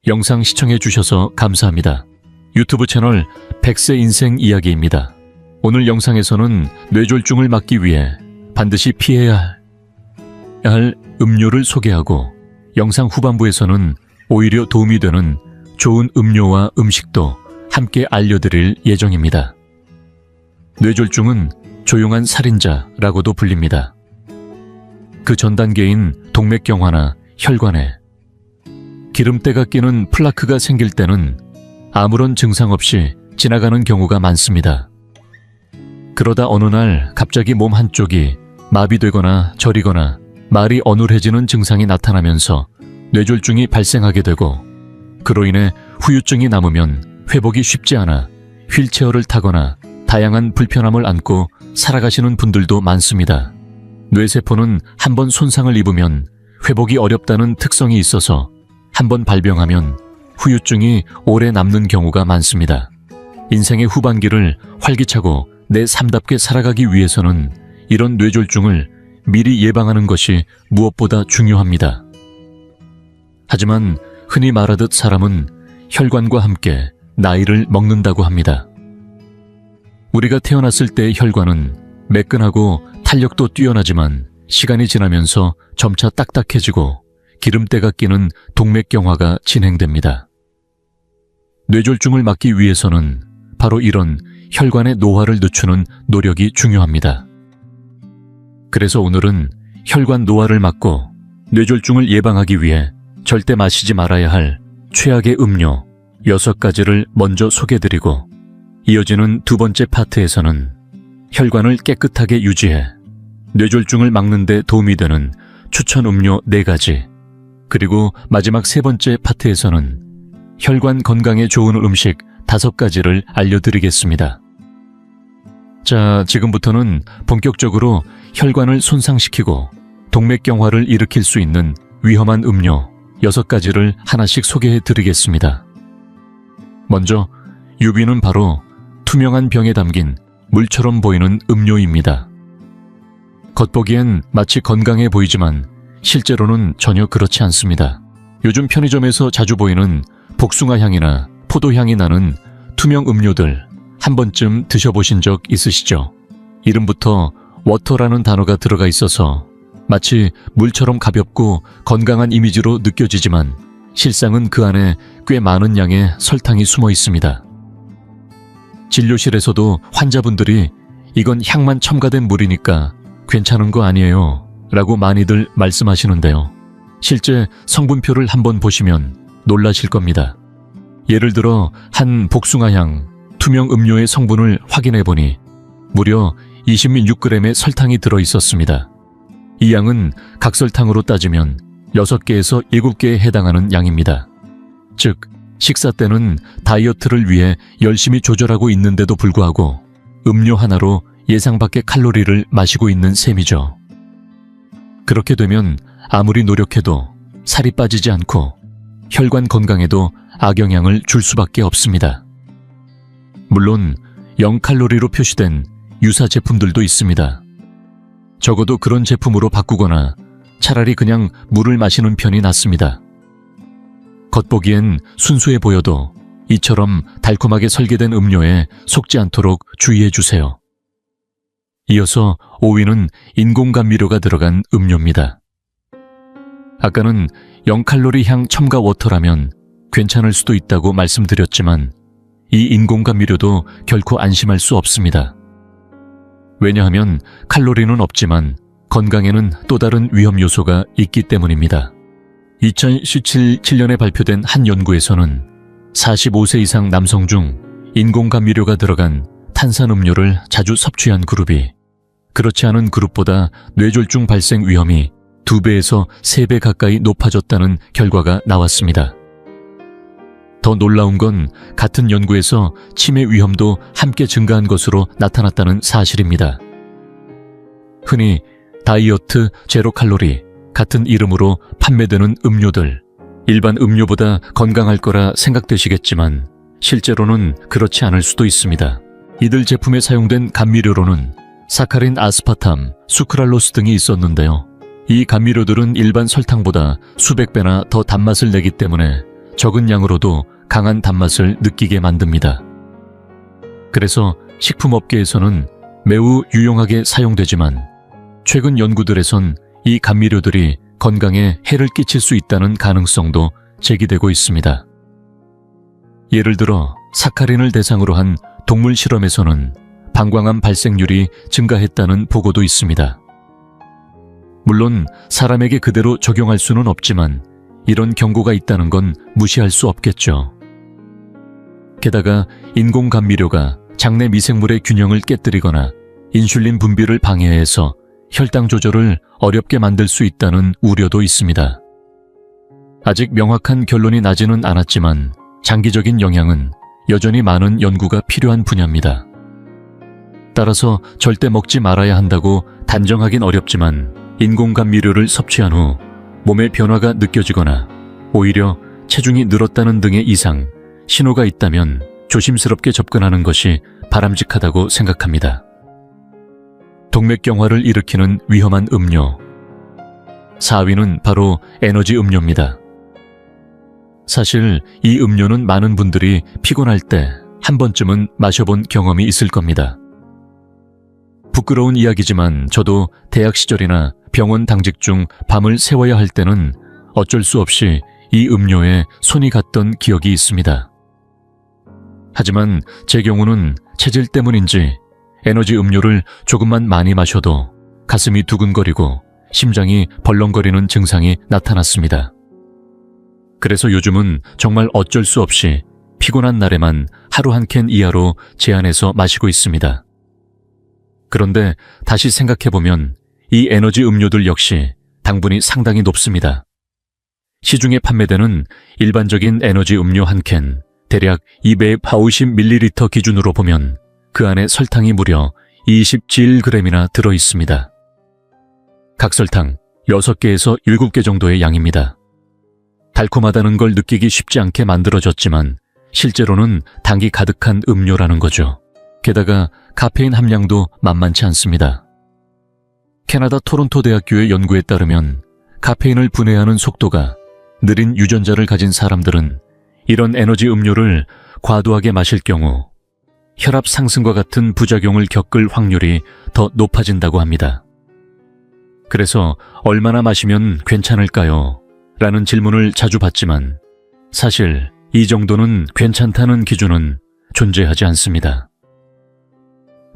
영상 시청해 주셔서 감사합니다. 유튜브 채널 100세 인생 이야기입니다. 오늘 영상에서는 뇌졸중을 막기 위해 반드시 피해야 할 음료를 소개하고 영상 후반부에서는 오히려 도움이 되는 좋은 음료와 음식도 함께 알려드릴 예정입니다. 뇌졸중은 조용한 살인자라고도 불립니다. 그 전 단계인 동맥경화나 혈관에 기름때가 끼는 플라크가 생길 때는 아무런 증상 없이 지나가는 경우가 많습니다. 그러다 어느 날 갑자기 몸 한쪽이 마비되거나 저리거나 말이 어눌해지는 증상이 나타나면서 뇌졸중이 발생하게 되고, 그로 인해 후유증이 남으면 회복이 쉽지 않아 휠체어를 타거나 다양한 불편함을 안고 살아가시는 분들도 많습니다. 뇌세포는 한번 손상을 입으면 회복이 어렵다는 특성이 있어서 한번 발병하면 후유증이 오래 남는 경우가 많습니다. 인생의 후반기를 활기차고 내 삶답게 살아가기 위해서는 이런 뇌졸중을 미리 예방하는 것이 무엇보다 중요합니다. 하지만 흔히 말하듯 사람은 혈관과 함께 나이를 먹는다고 합니다. 우리가 태어났을 때의 혈관은 매끈하고 탄력도 뛰어나지만 시간이 지나면서 점차 딱딱해지고 기름때가 끼는 동맥경화가 진행됩니다. 뇌졸중을 막기 위해서는 바로 이런 혈관의 노화를 늦추는 노력이 중요합니다. 그래서 오늘은 혈관 노화를 막고 뇌졸중을 예방하기 위해 절대 마시지 말아야 할 최악의 음료 6가지를 먼저 소개드리고, 이어지는 두 번째 파트에서는 혈관을 깨끗하게 유지해 뇌졸중을 막는 데 도움이 되는 추천 음료 4가지, 그리고 마지막 세 번째 파트에서는 혈관 건강에 좋은 음식 5가지를 알려드리겠습니다. 자, 지금부터는 본격적으로 혈관을 손상시키고 동맥경화를 일으킬 수 있는 위험한 음료 6가지를 하나씩 소개해 드리겠습니다. 먼저 유비는 바로 투명한 병에 담긴 물처럼 보이는 음료입니다. 겉보기엔 마치 건강해 보이지만 실제로는 전혀 그렇지 않습니다. 요즘 편의점에서 자주 보이는 복숭아향이나 포도향이 나는 투명 음료들 한 번쯤 드셔보신 적 있으시죠? 이름부터 워터라는 단어가 들어가 있어서 마치 물처럼 가볍고 건강한 이미지로 느껴지지만 실상은 그 안에 꽤 많은 양의 설탕이 숨어 있습니다. 진료실에서도 환자분들이 이건 향만 첨가된 물이니까 괜찮은 거 아니에요 라고 많이들 말씀하시는데요. 실제 성분표를 한번 보시면 놀라실 겁니다. 예를 들어 한 복숭아향 투명 음료의 성분을 확인해보니 무려 26g의 설탕이 들어있었습니다. 이 양은 각설탕으로 따지면 6개에서 7개에 해당하는 양입니다. 즉, 식사 때는 다이어트를 위해 열심히 조절하고 있는데도 불구하고 음료 하나로 예상 밖의 칼로리를 마시고 있는 셈이죠. 그렇게 되면 아무리 노력해도 살이 빠지지 않고 혈관 건강에도 악영향을 줄 수밖에 없습니다. 물론 0칼로리로 표시된 유사 제품들도 있습니다. 적어도 그런 제품으로 바꾸거나 차라리 그냥 물을 마시는 편이 낫습니다. 겉보기엔 순수해 보여도 이처럼 달콤하게 설계된 음료에 속지 않도록 주의해 주세요. 이어서 5위는 인공감미료가 들어간 음료입니다. 아까는 0칼로리 향 첨가 워터라면 괜찮을 수도 있다고 말씀드렸지만 이 인공감미료도 결코 안심할 수 없습니다. 왜냐하면 칼로리는 없지만 건강에는 또 다른 위험 요소가 있기 때문입니다. 2017년에 발표된 한 연구에서는 45세 이상 남성 중 인공감미료가 들어간 탄산음료를 자주 섭취한 그룹이 그렇지 않은 그룹보다 뇌졸중 발생 위험이 2배에서 3배 가까이 높아졌다는 결과가 나왔습니다. 더 놀라운 건 같은 연구에서 치매 위험도 함께 증가한 것으로 나타났다는 사실입니다. 흔히 다이어트, 제로 칼로리 같은 이름으로 판매되는 음료들, 일반 음료보다 건강할 거라 생각되시겠지만 실제로는 그렇지 않을 수도 있습니다. 이들 제품에 사용된 감미료로는 사카린, 아스파탐, 수크랄로스 등이 있었는데요. 이 감미료들은 일반 설탕보다 수백 배나 더 단맛을 내기 때문에 적은 양으로도 강한 단맛을 느끼게 만듭니다. 그래서 식품업계에서는 매우 유용하게 사용되지만 최근 연구들에선 이 감미료들이 건강에 해를 끼칠 수 있다는 가능성도 제기되고 있습니다. 예를 들어 사카린을 대상으로 한 동물 실험에서는 방광암 발생률이 증가했다는 보고도 있습니다. 물론 사람에게 그대로 적용할 수는 없지만 이런 경고가 있다는 건 무시할 수 없겠죠. 게다가 인공 감미료가 장내 미생물의 균형을 깨뜨리거나 인슐린 분비를 방해해서 혈당 조절을 어렵게 만들 수 있다는 우려도 있습니다. 아직 명확한 결론이 나지는 않았지만 장기적인 영향은 여전히 많은 연구가 필요한 분야입니다. 따라서 절대 먹지 말아야 한다고 단정하긴 어렵지만 인공 감미료를 섭취한 후 몸의 변화가 느껴지거나 오히려 체중이 늘었다는 등의 이상, 신호가 있다면 조심스럽게 접근하는 것이 바람직하다고 생각합니다. 동맥경화를 일으키는 위험한 음료. 4위는 바로 에너지 음료입니다. 사실 이 음료는 많은 분들이 피곤할 때 한 번쯤은 마셔본 경험이 있을 겁니다. 부끄러운 이야기지만 저도 대학 시절이나 병원 당직 중 밤을 새워야 할 때는 어쩔 수 없이 이 음료에 손이 갔던 기억이 있습니다. 하지만 제 경우는 체질 때문인지 에너지 음료를 조금만 많이 마셔도 가슴이 두근거리고 심장이 벌렁거리는 증상이 나타났습니다. 그래서 요즘은 정말 어쩔 수 없이 피곤한 날에만 하루 한 캔 이하로 제한해서 마시고 있습니다. 그런데 다시 생각해보면 이 에너지 음료들 역시 당분이 상당히 높습니다. 시중에 판매되는 일반적인 에너지 음료 한 캔, 대략 250ml 기준으로 보면 그 안에 설탕이 무려 27g이나 들어있습니다. 각설탕 6개에서 7개 정도의 양입니다. 달콤하다는 걸 느끼기 쉽지 않게 만들어졌지만 실제로는 당이 가득한 음료라는 거죠. 게다가 카페인 함량도 만만치 않습니다. 캐나다 토론토 대학교의 연구에 따르면 카페인을 분해하는 속도가 느린 유전자를 가진 사람들은 이런 에너지 음료를 과도하게 마실 경우 혈압 상승과 같은 부작용을 겪을 확률이 더 높아진다고 합니다. 그래서 얼마나 마시면 괜찮을까요? 라는 질문을 자주 받지만 사실 이 정도는 괜찮다는 기준은 존재하지 않습니다.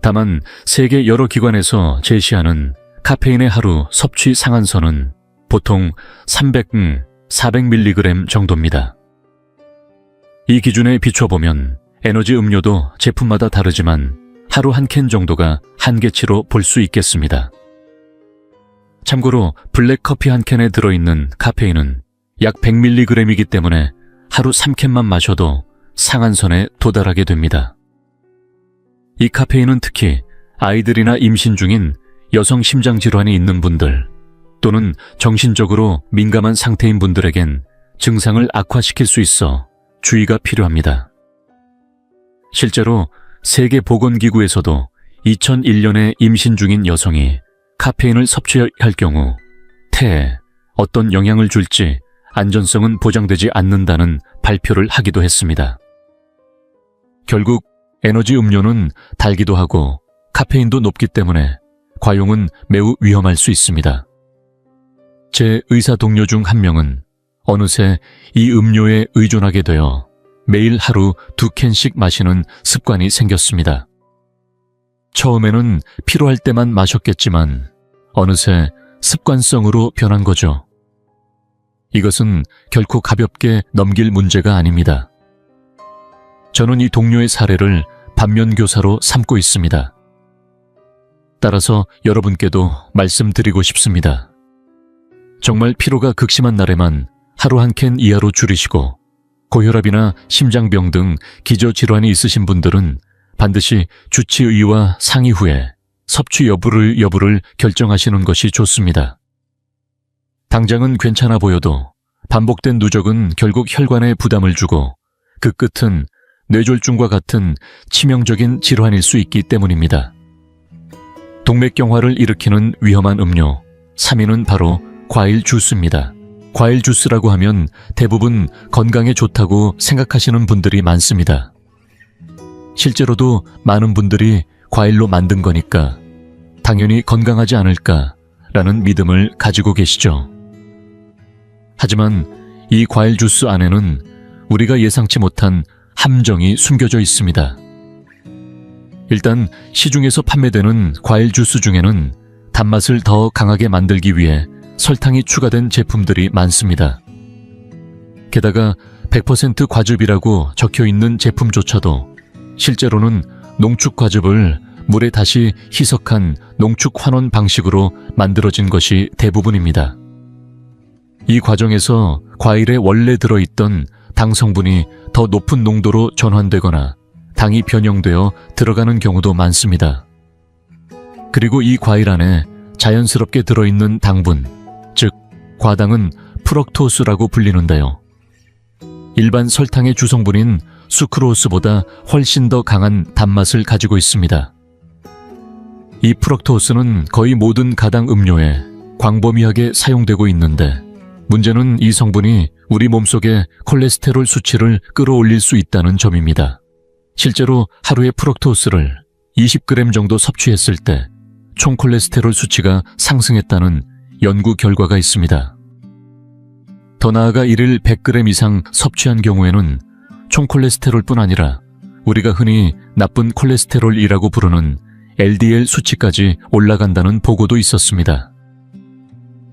다만 세계 여러 기관에서 제시하는 카페인의 하루 섭취 상한선은 보통 400mg 정도입니다. 이 기준에 비춰보면 에너지 음료도 제품마다 다르지만 하루 한 캔 정도가 한계치로 볼 수 있겠습니다. 참고로 블랙커피 한 캔에 들어있는 카페인은 약 100mg이기 때문에 하루 3캔만 마셔도 상한선에 도달하게 됩니다. 이 카페인은 특히 아이들이나 임신 중인 여성 심장질환이 있는 분들 또는 정신적으로 민감한 상태인 분들에겐 증상을 악화시킬 수 있어 주의가 필요합니다. 실제로 세계보건기구에서도 2001년에 임신 중인 여성이 카페인을 섭취할 경우 태에 어떤 영향을 줄지 안전성은 보장되지 않는다는 발표를 하기도 했습니다. 결국 에너지 음료는 달기도 하고 카페인도 높기 때문에 과용은 매우 위험할 수 있습니다. 제 의사 동료 중 한 명은 어느새 이 음료에 의존하게 되어 매일 하루 2캔씩 마시는 습관이 생겼습니다. 처음에는 필요할 때만 마셨겠지만 어느새 습관성으로 변한 거죠. 이것은 결코 가볍게 넘길 문제가 아닙니다. 저는 이 동료의 사례를 반면교사로 삼고 있습니다. 따라서 여러분께도 말씀드리고 싶습니다. 정말 피로가 극심한 날에만 하루 한 캔 이하로 줄이시고 고혈압이나 심장병 등 기저질환이 있으신 분들은 반드시 주치의와 상의 후에 섭취 여부를 결정하시는 것이 좋습니다. 당장은 괜찮아 보여도 반복된 누적은 결국 혈관에 부담을 주고 그 끝은 뇌졸중과 같은 치명적인 질환일 수 있기 때문입니다. 동맥경화를 일으키는 위험한 음료 3위는 바로 과일 주스입니다. 과일 주스라고 하면 대부분 건강에 좋다고 생각하시는 분들이 많습니다. 실제로도 많은 분들이 과일로 만든 거니까 당연히 건강하지 않을까라는 믿음을 가지고 계시죠. 하지만 이 과일 주스 안에는 우리가 예상치 못한 함정이 숨겨져 있습니다. 일단 시중에서 판매되는 과일 주스 중에는 단맛을 더 강하게 만들기 위해 설탕이 추가된 제품들이 많습니다. 게다가 100% 과즙이라고 적혀 있는 제품조차도 실제로는 농축 과즙을 물에 다시 희석한 농축 환원 방식으로 만들어진 것이 대부분입니다. 이 과정에서 과일에 원래 들어있던 당 성분이 더 높은 농도로 전환되거나 당이 변형되어 들어가는 경우도 많습니다. 그리고 이 과일 안에 자연스럽게 들어있는 당분, 즉 과당은 프럭토스라고 불리는데요. 일반 설탕의 주성분인 수크로스보다 훨씬 더 강한 단맛을 가지고 있습니다. 이 프럭토스는 거의 모든 가당 음료에 광범위하게 사용되고 있는데 문제는 이 성분이 우리 몸속의 콜레스테롤 수치를 끌어올릴 수 있다는 점입니다. 실제로 하루에 프럭토스를 20g 정도 섭취했을 때 총 콜레스테롤 수치가 상승했다는 연구 결과가 있습니다. 더 나아가 일일 100g 이상 섭취한 경우에는 총 콜레스테롤뿐 아니라 우리가 흔히 나쁜 콜레스테롤이라고 부르는 LDL 수치까지 올라간다는 보고도 있었습니다.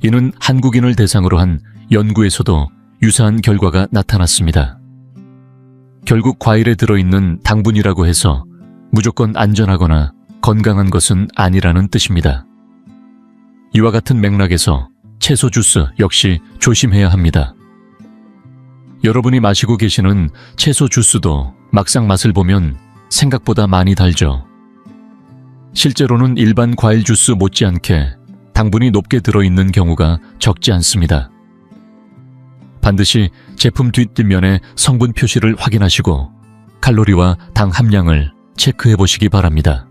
이는 한국인을 대상으로 한 연구에서도 유사한 결과가 나타났습니다. 결국 과일에 들어있는 당분이라고 해서 무조건 안전하거나 건강한 것은 아니라는 뜻입니다. 이와 같은 맥락에서 채소 주스 역시 조심해야 합니다. 여러분이 마시고 계시는 채소 주스도 막상 맛을 보면 생각보다 많이 달죠. 실제로는 일반 과일 주스 못지않게 당분이 높게 들어있는 경우가 적지 않습니다. 반드시 제품 뒷뒷면의 성분 표시를 확인하시고 칼로리와 당 함량을 체크해 보시기 바랍니다.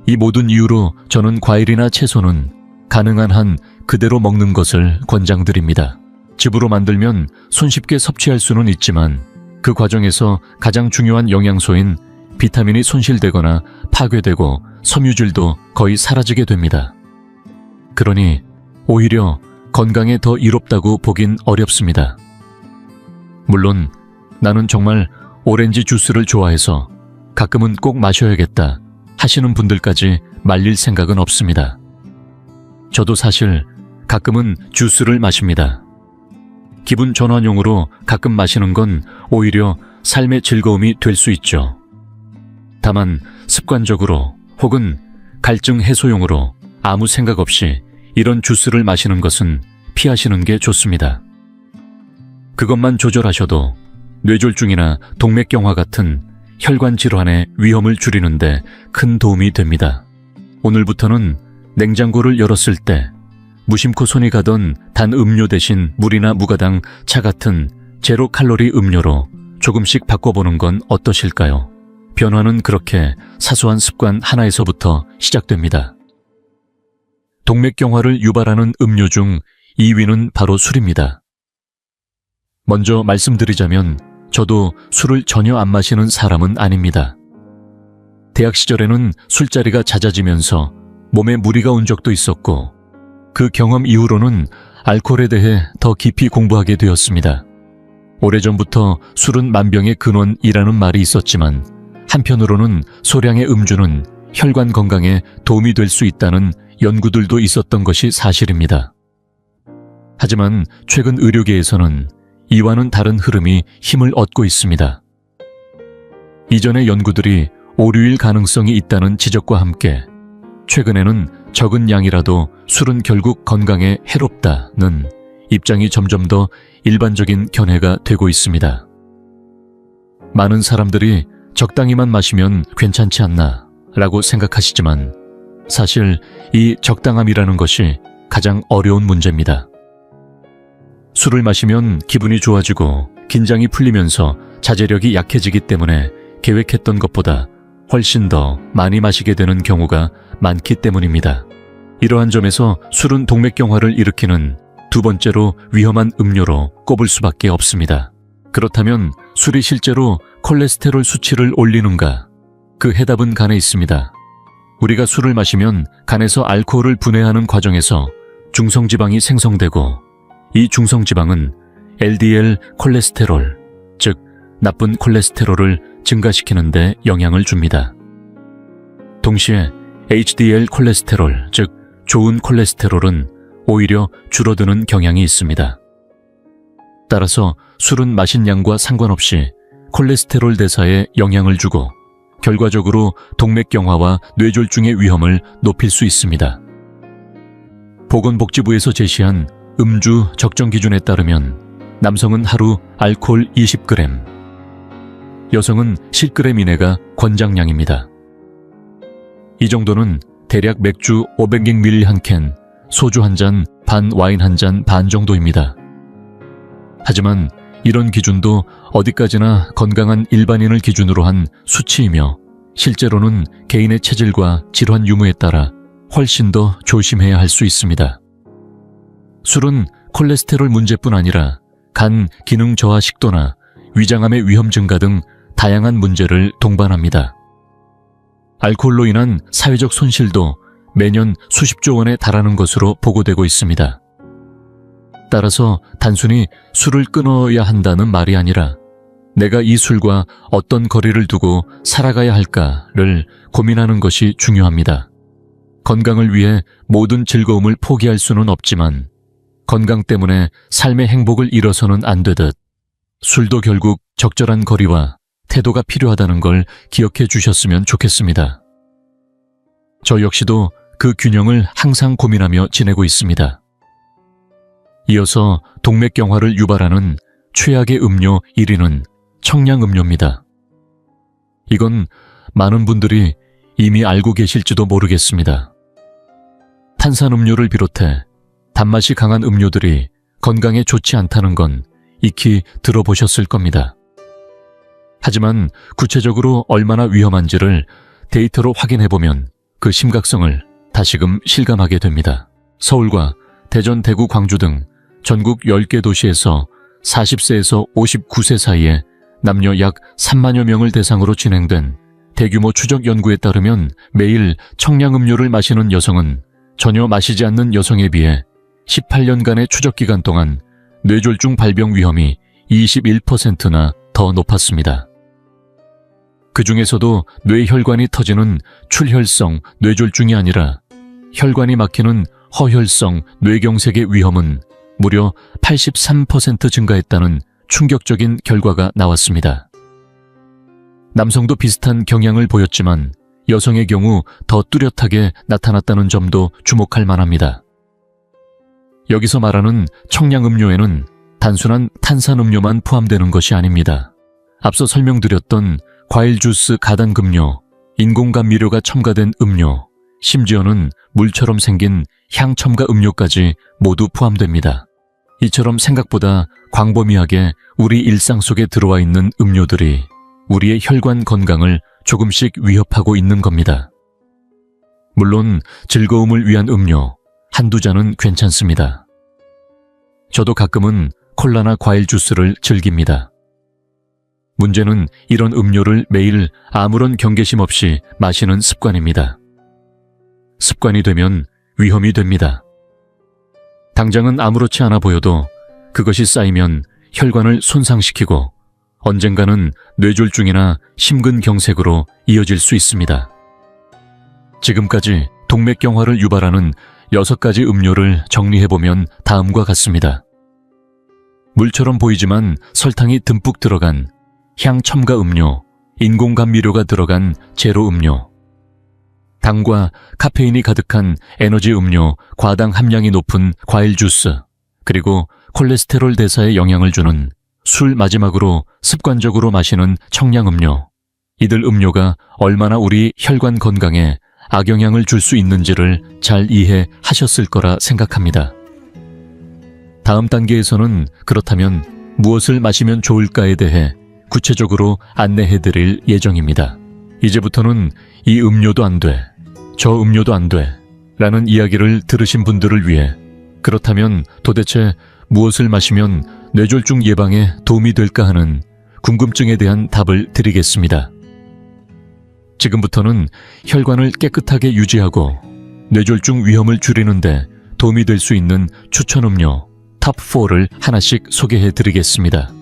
이 모든 이유로 저는 과일이나 채소는 가능한 한 그대로 먹는 것을 권장드립니다. 즙으로 만들면 손쉽게 섭취할 수는 있지만 그 과정에서 가장 중요한 영양소인 비타민이 손실되거나 파괴되고 섬유질도 거의 사라지게 됩니다. 그러니 오히려 건강에 더 이롭다고 보긴 어렵습니다. 물론 나는 정말 오렌지 주스를 좋아해서 가끔은 꼭 마셔야겠다 하시는 분들까지 말릴 생각은 없습니다. 저도 사실 가끔은 주스를 마십니다. 기분 전환용으로 가끔 마시는 건 오히려 삶의 즐거움이 될 수 있죠. 다만 습관적으로 혹은 갈증 해소용으로 아무 생각 없이 이런 주스를 마시는 것은 피하시는 게 좋습니다. 그것만 조절하셔도 뇌졸중이나 동맥경화 같은 혈관 질환의 위험을 줄이는데 큰 도움이 됩니다. 오늘부터는 냉장고를 열었을 때 무심코 손이 가던 단 음료 대신 물이나 무가당 차 같은 제로 칼로리 음료로 조금씩 바꿔보는 건 어떠실까요? 변화는 그렇게 사소한 습관 하나에서부터 시작됩니다. 동맥경화를 유발하는 음료 중 2위는 바로 술입니다. 먼저 말씀드리자면 저도 술을 전혀 안 마시는 사람은 아닙니다. 대학 시절에는 술자리가 잦아지면서 몸에 무리가 온 적도 있었고 그 경험 이후로는 알코올에 대해 더 깊이 공부하게 되었습니다. 오래전부터 술은 만병의 근원이라는 말이 있었지만 한편으로는 소량의 음주는 혈관 건강에 도움이 될 수 있다는 연구들도 있었던 것이 사실입니다. 하지만 최근 의료계에서는 이와는 다른 흐름이 힘을 얻고 있습니다. 이전의 연구들이 오류일 가능성이 있다는 지적과 함께 최근에는 적은 양이라도 술은 결국 건강에 해롭다는 입장이 점점 더 일반적인 견해가 되고 있습니다. 많은 사람들이 적당히만 마시면 괜찮지 않나 라고 생각하시지만 사실 이 적당함이라는 것이 가장 어려운 문제입니다. 술을 마시면 기분이 좋아지고 긴장이 풀리면서 자제력이 약해지기 때문에 계획했던 것보다 훨씬 더 많이 마시게 되는 경우가 많기 때문입니다. 이러한 점에서 술은 동맥경화를 일으키는 두 번째로 위험한 음료로 꼽을 수밖에 없습니다. 그렇다면 술이 실제로 콜레스테롤 수치를 올리는가? 그 해답은 간에 있습니다. 우리가 술을 마시면 간에서 알코올을 분해하는 과정에서 중성지방이 생성되고, 이 중성지방은 LDL 콜레스테롤, 즉 나쁜 콜레스테롤을 증가시키는 데 영향을 줍니다. 동시에 HDL 콜레스테롤, 즉 좋은 콜레스테롤은 오히려 줄어드는 경향이 있습니다. 따라서 술은 마신 양과 상관없이 콜레스테롤 대사에 영향을 주고 결과적으로 동맥경화와 뇌졸중의 위험을 높일 수 있습니다. 보건복지부에서 제시한 음주 적정 기준에 따르면 남성은 하루 알코올 20g, 여성은 10g 이내가 권장량입니다. 이 정도는 대략 맥주 500ml 한 캔, 소주 한 잔, 반 와인 한 잔 반 정도입니다. 하지만 이런 기준도 어디까지나 건강한 일반인을 기준으로 한 수치이며 실제로는 개인의 체질과 질환 유무에 따라 훨씬 더 조심해야 할 수 있습니다. 술은 콜레스테롤 문제뿐 아니라 간 기능 저하 식도나 위장암의 위험 증가 등 다양한 문제를 동반합니다. 알코올로 인한 사회적 손실도 매년 수십조 원에 달하는 것으로 보고되고 있습니다. 따라서 단순히 술을 끊어야 한다는 말이 아니라 내가 이 술과 어떤 거리를 두고 살아가야 할까를 고민하는 것이 중요합니다. 건강을 위해 모든 즐거움을 포기할 수는 없지만 건강 때문에 삶의 행복을 잃어서는 안 되듯 술도 결국 적절한 거리와 태도가 필요하다는 걸 기억해 주셨으면 좋겠습니다. 저 역시도 그 균형을 항상 고민하며 지내고 있습니다. 이어서 동맥경화를 유발하는 최악의 음료 1위는 청량음료입니다. 이건 많은 분들이 이미 알고 계실지도 모르겠습니다. 탄산음료를 비롯해 단맛이 강한 음료들이 건강에 좋지 않다는 건 익히 들어보셨을 겁니다. 하지만 구체적으로 얼마나 위험한지를 데이터로 확인해보면 그 심각성을 다시금 실감하게 됩니다. 서울과 대전, 대구, 광주 등 전국 10개 도시에서 40세에서 59세 사이에 남녀 약 3만여 명을 대상으로 진행된 대규모 추적 연구에 따르면 매일 청량음료를 마시는 여성은 전혀 마시지 않는 여성에 비해 18년간의 추적 기간 동안 뇌졸중 발병 위험이 21%나 더 높았습니다. 그 중에서도 뇌혈관이 터지는 출혈성 뇌졸중이 아니라 혈관이 막히는 허혈성 뇌경색의 위험은 무려 83% 증가했다는 충격적인 결과가 나왔습니다. 남성도 비슷한 경향을 보였지만 여성의 경우 더 뚜렷하게 나타났다는 점도 주목할 만합니다. 여기서 말하는 청량음료에는 단순한 탄산음료만 포함되는 것이 아닙니다. 앞서 설명드렸던 과일 주스 가당금료, 인공감미료가 첨가된 음료, 심지어는 물처럼 생긴 향첨가 음료까지 모두 포함됩니다. 이처럼 생각보다 광범위하게 우리 일상 속에 들어와 있는 음료들이 우리의 혈관 건강을 조금씩 위협하고 있는 겁니다. 물론 즐거움을 위한 음료 한두 잔은 괜찮습니다. 저도 가끔은 콜라나 과일 주스를 즐깁니다. 문제는 이런 음료를 매일 아무런 경계심 없이 마시는 습관입니다. 습관이 되면 위험이 됩니다. 당장은 아무렇지 않아 보여도 그것이 쌓이면 혈관을 손상시키고 언젠가는 뇌졸중이나 심근경색으로 이어질 수 있습니다. 지금까지 동맥경화를 유발하는 6가지 음료를 정리해보면 다음과 같습니다. 물처럼 보이지만 설탕이 듬뿍 들어간 향첨가 음료, 인공감미료가 들어간 제로 음료, 당과 카페인이 가득한 에너지 음료, 과당 함량이 높은 과일 주스, 그리고 콜레스테롤 대사에 영향을 주는 술 마지막으로 습관적으로 마시는 청량음료. 이들 음료가 얼마나 우리 혈관 건강에 악영향을 줄 수 있는지를 잘 이해하셨을 거라 생각합니다. 다음 단계에서는 그렇다면 무엇을 마시면 좋을까에 대해 구체적으로 안내해드릴 예정입니다. 이제부터는 이 음료도 안 돼, 저 음료도 안 돼 라는 이야기를 들으신 분들을 위해 그렇다면 도대체 무엇을 마시면 뇌졸중 예방에 도움이 될까 하는 궁금증에 대한 답을 드리겠습니다. 지금부터는 혈관을 깨끗하게 유지하고 뇌졸중 위험을 줄이는데 도움이 될 수 있는 추천 음료 탑4를 하나씩 소개해 드리겠습니다.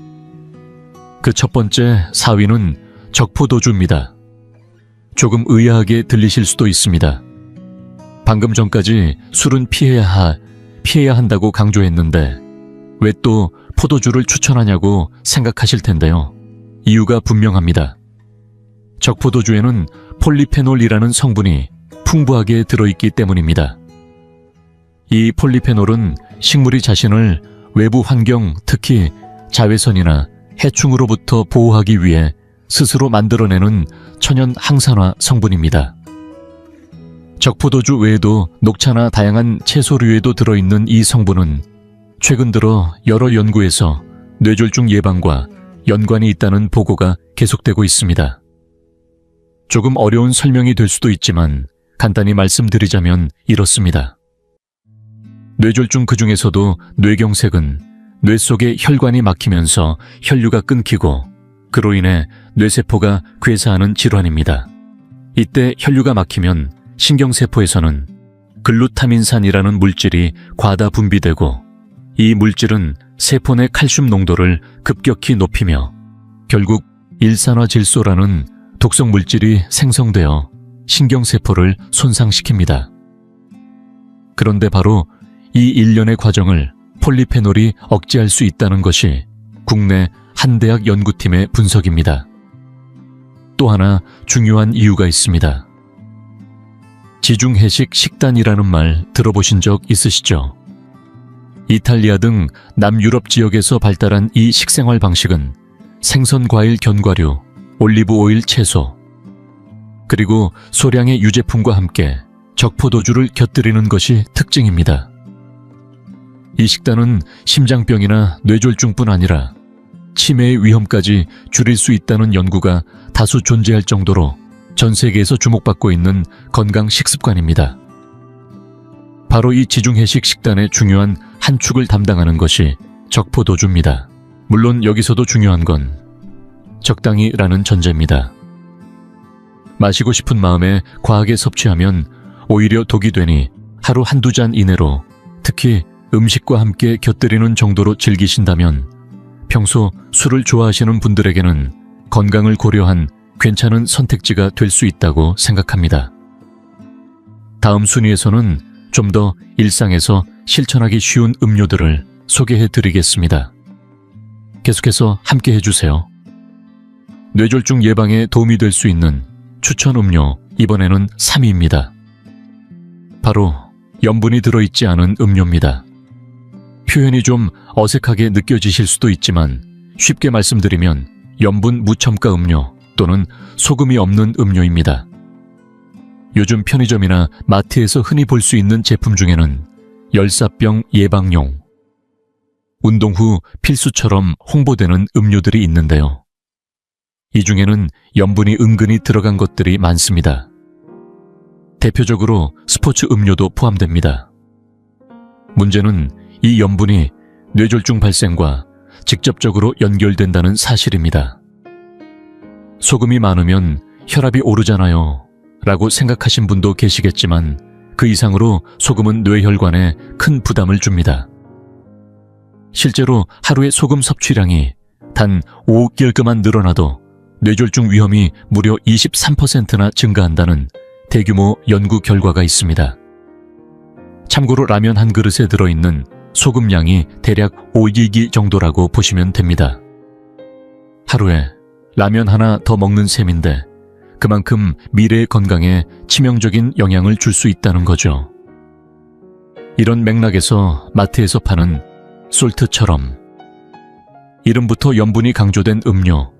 그 첫 번째 4위는 적포도주입니다. 조금 의아하게 들리실 수도 있습니다. 방금 전까지 술은 피해야 한다고 강조했는데 왜 또 포도주를 추천하냐고 생각하실 텐데요. 이유가 분명합니다. 적포도주에는 폴리페놀이라는 성분이 풍부하게 들어있기 때문입니다. 이 폴리페놀은 식물이 자신을 외부 환경, 특히 자외선이나 해충으로부터 보호하기 위해 스스로 만들어내는 천연 항산화 성분입니다. 적포도주 외에도 녹차나 다양한 채소류에도 들어있는 이 성분은 최근 들어 여러 연구에서 뇌졸중 예방과 연관이 있다는 보고가 계속되고 있습니다. 조금 어려운 설명이 될 수도 있지만 간단히 말씀드리자면 이렇습니다. 뇌졸중 그 중에서도 뇌경색은 뇌 속의 혈관이 막히면서 혈류가 끊기고 그로 인해 뇌세포가 괴사하는 질환입니다. 이때 혈류가 막히면 신경세포에서는 글루타민산이라는 물질이 과다 분비되고 이 물질은 세포 내 칼슘 농도를 급격히 높이며 결국 일산화질소라는 독성 물질이 생성되어 신경세포를 손상시킵니다. 그런데 바로 이 일련의 과정을 폴리페놀이 억제할 수 있다는 것이 국내 한 대학 연구팀의 분석입니다. 또 하나 중요한 이유가 있습니다. 지중해식 식단이라는 말 들어보신 적 있으시죠? 이탈리아 등 남유럽 지역에서 발달한 이 식생활 방식은 생선, 과일, 견과류, 올리브 오일, 채소, 그리고 소량의 유제품과 함께 적포도주를 곁들이는 것이 특징입니다. 이 식단은 심장병이나 뇌졸중뿐 아니라 치매의 위험까지 줄일 수 있다는 연구가 다수 존재할 정도로 전 세계에서 주목받고 있는 건강 식습관입니다. 바로 이 지중해식 식단의 중요한 한 축을 담당하는 것이 적포도주입니다. 물론 여기서도 중요한 건 적당히라는 전제입니다. 마시고 싶은 마음에 과하게 섭취하면 오히려 독이 되니 하루 한두 잔 이내로, 특히 음식과 함께 곁들이는 정도로 즐기신다면 평소 술을 좋아하시는 분들에게는 건강을 고려한 괜찮은 선택지가 될 수 있다고 생각합니다. 다음 순위에서는 좀 더 일상에서 실천하기 쉬운 음료들을 소개해 드리겠습니다. 계속해서 함께 해주세요. 뇌졸중 예방에 도움이 될 수 있는 추천 음료, 이번에는 3위입니다. 바로 염분이 들어있지 않은 음료입니다. 표현이 좀 어색하게 느껴지실 수도 있지만 쉽게 말씀드리면 염분 무첨가 음료 또는 소금이 없는 음료입니다. 요즘 편의점이나 마트에서 흔히 볼 수 있는 제품 중에는 열사병 예방용, 운동 후 필수처럼 홍보되는 음료들이 있는데요. 이 중에는 염분이 은근히 들어간 것들이 많습니다. 대표적으로 스포츠 음료도 포함됩니다. 문제는 이 염분이 뇌졸중 발생과 직접적으로 연결된다는 사실입니다. 소금이 많으면 혈압이 오르잖아요 라고 생각하신 분도 계시겠지만 그 이상으로 소금은 뇌혈관에 큰 부담을 줍니다. 실제로 하루의 소금 섭취량이 단 5개만 늘어나도 뇌졸중 위험이 무려 23%나 증가한다는 대규모 연구 결과가 있습니다. 참고로 라면 한 그릇에 들어있는 소금량이 대략 5기기 정도라고 보시면 됩니다. 하루에 라면 하나 더 먹는 셈인데 그만큼 미래의 건강에 치명적인 영향을 줄 수 있다는 거죠. 이런 맥락에서 마트에서 파는 솔트처럼 이름부터 염분이 강조된 음료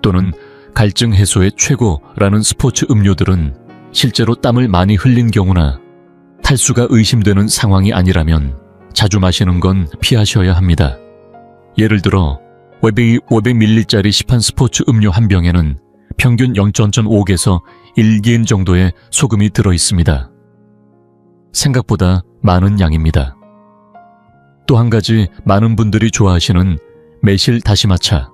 또는 갈증 해소의 최고라는 스포츠 음료들은 실제로 땀을 많이 흘린 경우나 탈수가 의심되는 상황이 아니라면 자주 마시는 건 피하셔야 합니다. 예를 들어 500ml짜리 시판 스포츠 음료 한 병에는 평균 0.5에서 1기인 정도의 소금이 들어있습니다. 생각보다 많은 양입니다. 또 한 가지 많은 분들이 좋아하시는 매실 다시마차.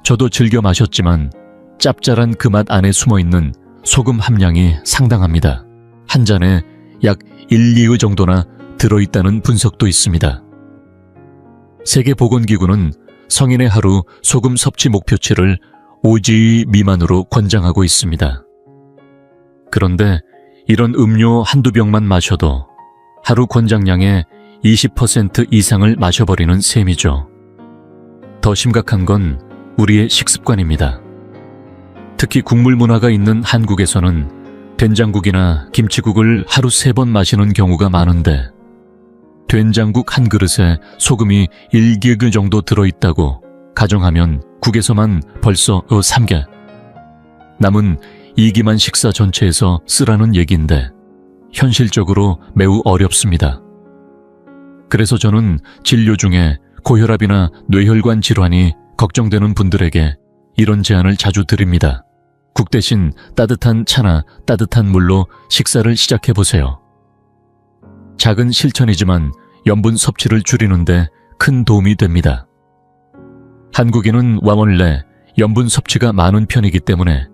저도 즐겨 마셨지만 짭짤한 그 맛 안에 숨어있는 소금 함량이 상당합니다. 한 잔에 약 1, 2의 정도나 들어있다는 분석도 있습니다. 세계보건기구는 성인의 하루 소금 섭취 목표치를 5g 미만으로 권장하고 있습니다. 그런데 이런 음료 한두 병만 마셔도 하루 권장량의 20% 이상을 마셔버리는 셈이죠. 더 심각한 건 우리의 식습관입니다. 특히 국물 문화가 있는 한국에서는 된장국이나 김치국을 하루 3번 마시는 경우가 많은데 된장국 한 그릇에 소금이 1기그 정도 들어있다고 가정하면 국에서만 벌써 3개. 남은 2기만 식사 전체에서 쓰라는 얘기인데 현실적으로 매우 어렵습니다. 그래서 저는 진료 중에 고혈압이나 뇌혈관 질환이 걱정되는 분들에게 이런 제안을 자주 드립니다. 국 대신 따뜻한 차나 따뜻한 물로 식사를 시작해보세요. 작은 실천이지만 염분 섭취를 줄이는데 큰 도움이 됩니다. 한국인은 원래 염분 섭취가 많은 편이기 때문에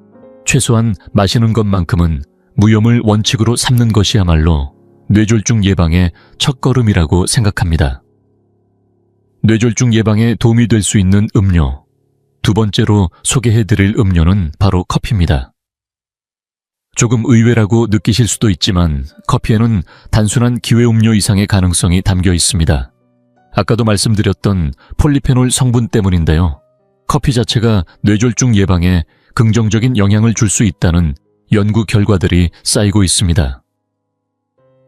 최소한 마시는 것만큼은 무염을 원칙으로 삼는 것이야말로 뇌졸중 예방의 첫걸음이라고 생각합니다. 뇌졸중 예방에 도움이 될 수 있는 음료. 두 번째로 소개해드릴 음료는 바로 커피입니다. 조금 의외라고 느끼실 수도 있지만 커피에는 단순한 기회음료 이상의 가능성이 담겨 있습니다. 아까도 말씀드렸던 폴리페놀 성분 때문인데요. 커피 자체가 뇌졸중 예방에 긍정적인 영향을 줄 수 있다는 연구 결과들이 쌓이고 있습니다.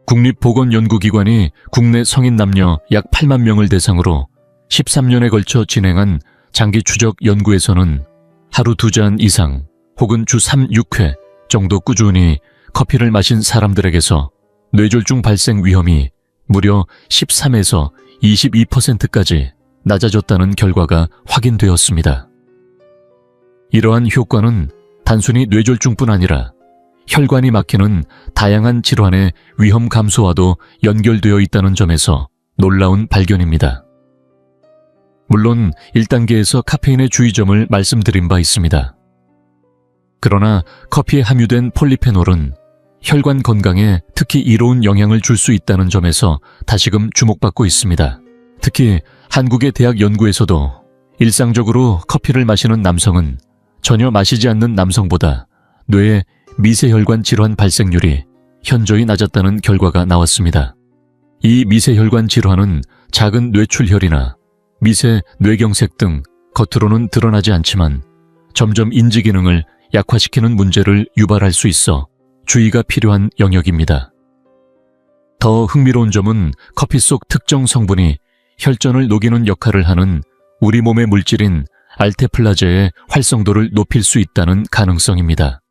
국립보건연구기관이 국내 성인 남녀 약 8만 명을 대상으로 13년에 걸쳐 진행한 장기 추적 연구에서는 하루 2잔 이상 혹은 주 3, 6회 정도 꾸준히 커피를 마신 사람들에게서 뇌졸중 발생 위험이 무려 13에서 22%까지 낮아졌다는 결과가 확인되었습니다. 이러한 효과는 단순히 뇌졸중뿐 아니라 혈관이 막히는 다양한 질환의 위험 감소와도 연결되어 있다는 점에서 놀라운 발견입니다. 물론 1단계에서 카페인의 주의점을 말씀드린 바 있습니다. 그러나 커피에 함유된 폴리페놀은 혈관 건강에 특히 이로운 영향을 줄 수 있다는 점에서 다시금 주목받고 있습니다. 특히 한국의 대학 연구에서도 일상적으로 커피를 마시는 남성은 전혀 마시지 않는 남성보다 뇌의 미세혈관 질환 발생률이 현저히 낮았다는 결과가 나왔습니다. 이 미세혈관 질환은 작은 뇌출혈이나 미세 뇌경색 등 겉으로는 드러나지 않지만 점점 인지 기능을 약화시키는 문제를 유발할 수 있어 주의가 필요한 영역입니다. 더 흥미로운 점은 커피 속 특정 성분이 혈전을 녹이는 역할을 하는 우리 몸의 물질인 알테플라제의 활성도를 높일 수 있다는 가능성입니다.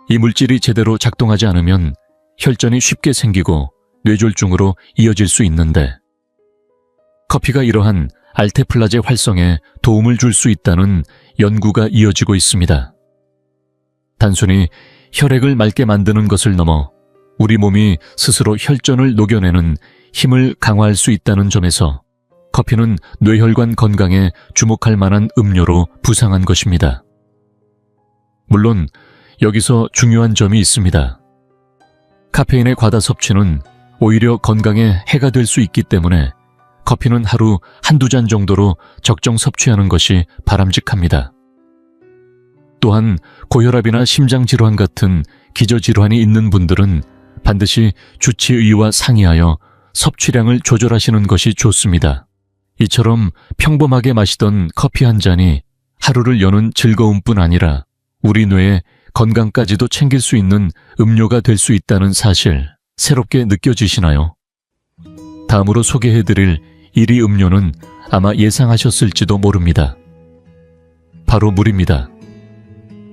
이 물질이 제대로 작동하지 않으면 혈전이 쉽게 생기고 뇌졸중으로 이어질 수 있는데 커피가 이러한 알테플라제 활성에 도움을 줄 수 있다는 연구가 이어지고 있습니다. 단순히 혈액을 맑게 만드는 것을 넘어 우리 몸이 스스로 혈전을 녹여내는 힘을 강화할 수 있다는 점에서 커피는 뇌혈관 건강에 주목할 만한 음료로 부상한 것입니다. 물론 여기서 중요한 점이 있습니다. 카페인의 과다 섭취는 오히려 건강에 해가 될 수 있기 때문에 커피는 하루 한두 잔 정도로 적정 섭취하는 것이 바람직합니다. 또한 고혈압이나 심장질환 같은 기저질환이 있는 분들은 반드시 주치의와 상의하여 섭취량을 조절하시는 것이 좋습니다. 이처럼 평범하게 마시던 커피 한 잔이 하루를 여는 즐거움뿐 아니라 우리 뇌의 건강까지도 챙길 수 있는 음료가 될 수 있다는 사실, 새롭게 느껴지시나요? 다음으로 소개해드릴 1위 음료는 아마 예상하셨을지도 모릅니다. 바로 물입니다.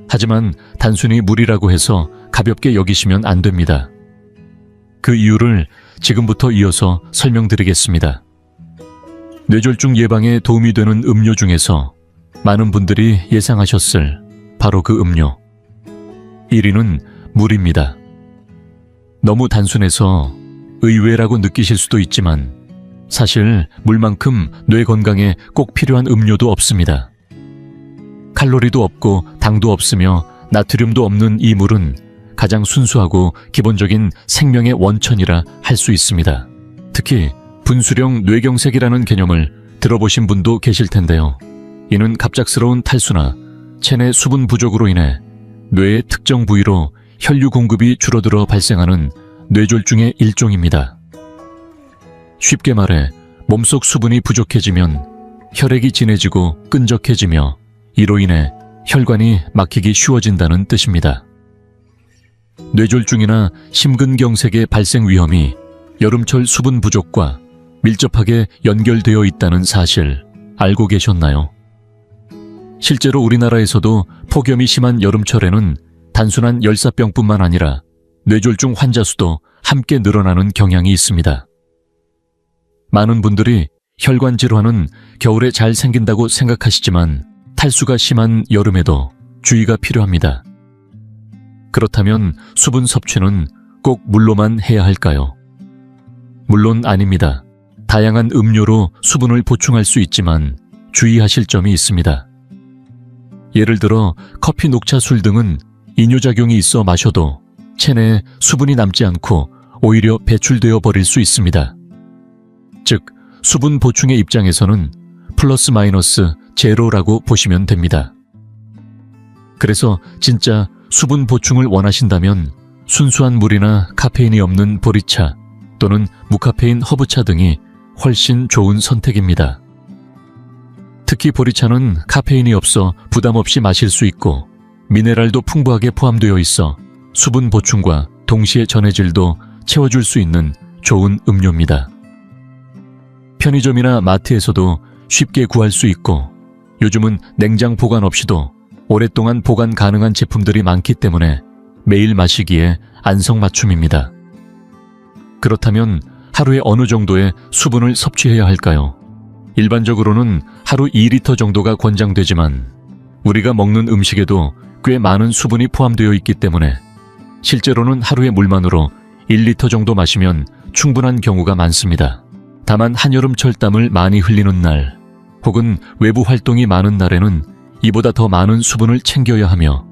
하지만 단순히 물이라고 해서 가볍게 여기시면 안 됩니다. 그 이유를 지금부터 이어서 설명드리겠습니다. 뇌졸중 예방에 도움이 되는 음료 중에서 많은 분들이 예상하셨을 바로 그 음료. 1위는 물입니다. 너무 단순해서 의외라고 느끼실 수도 있지만 사실 물만큼 뇌 건강에 꼭 필요한 음료도 없습니다. 칼로리도 없고 당도 없으며 나트륨도 없는 이 물은 가장 순수하고 기본적인 생명의 원천이라 할 수 있습니다. 특히 분수령 뇌경색이라는 개념을 들어보신 분도 계실 텐데요. 이는 갑작스러운 탈수나 체내 수분 부족으로 인해 뇌의 특정 부위로 혈류 공급이 줄어들어 발생하는 뇌졸중의 일종입니다. 쉽게 말해 몸속 수분이 부족해지면 혈액이 진해지고 끈적해지며 이로 인해 혈관이 막히기 쉬워진다는 뜻입니다. 뇌졸중이나 심근경색의 발생 위험이 여름철 수분 부족과 밀접하게 연결되어 있다는 사실 알고 계셨나요? 실제로 우리나라에서도 폭염이 심한 여름철에는 단순한 열사병뿐만 아니라 뇌졸중 환자 수도 함께 늘어나는 경향이 있습니다. 많은 분들이 혈관 질환은 겨울에 잘 생긴다고 생각하시지만 탈수가 심한 여름에도 주의가 필요합니다. 그렇다면 수분 섭취는 꼭 물로만 해야 할까요? 물론 아닙니다. 다양한 음료로 수분을 보충할 수 있지만 주의하실 점이 있습니다. 예를 들어 커피, 녹차, 술 등은 이뇨작용이 있어 마셔도 체내에 수분이 남지 않고 오히려 배출되어 버릴 수 있습니다. 즉, 수분 보충의 입장에서는 플러스 마이너스 제로라고 보시면 됩니다. 그래서 진짜 수분 보충을 원하신다면 순수한 물이나 카페인이 없는 보리차 또는 무카페인 허브차 등이 훨씬 좋은 선택입니다. 특히 보리차는 카페인이 없어 부담 없이 마실 수 있고 미네랄도 풍부하게 포함되어 있어 수분 보충과 동시에 전해질도 채워줄 수 있는 좋은 음료입니다. 편의점이나 마트에서도 쉽게 구할 수 있고 요즘은 냉장 보관 없이도 오랫동안 보관 가능한 제품들이 많기 때문에 매일 마시기에 안성맞춤입니다. 그렇다면 하루에 어느 정도의 수분을 섭취해야 할까요? 일반적으로는 하루 2리터 정도가 권장되지만 우리가 먹는 음식에도 꽤 많은 수분이 포함되어 있기 때문에 실제로는 하루에 물만으로 1리터 정도 마시면 충분한 경우가 많습니다. 다만 한여름철 땀을 많이 흘리는 날 혹은 외부 활동이 많은 날에는 이보다 더 많은 수분을 챙겨야 하며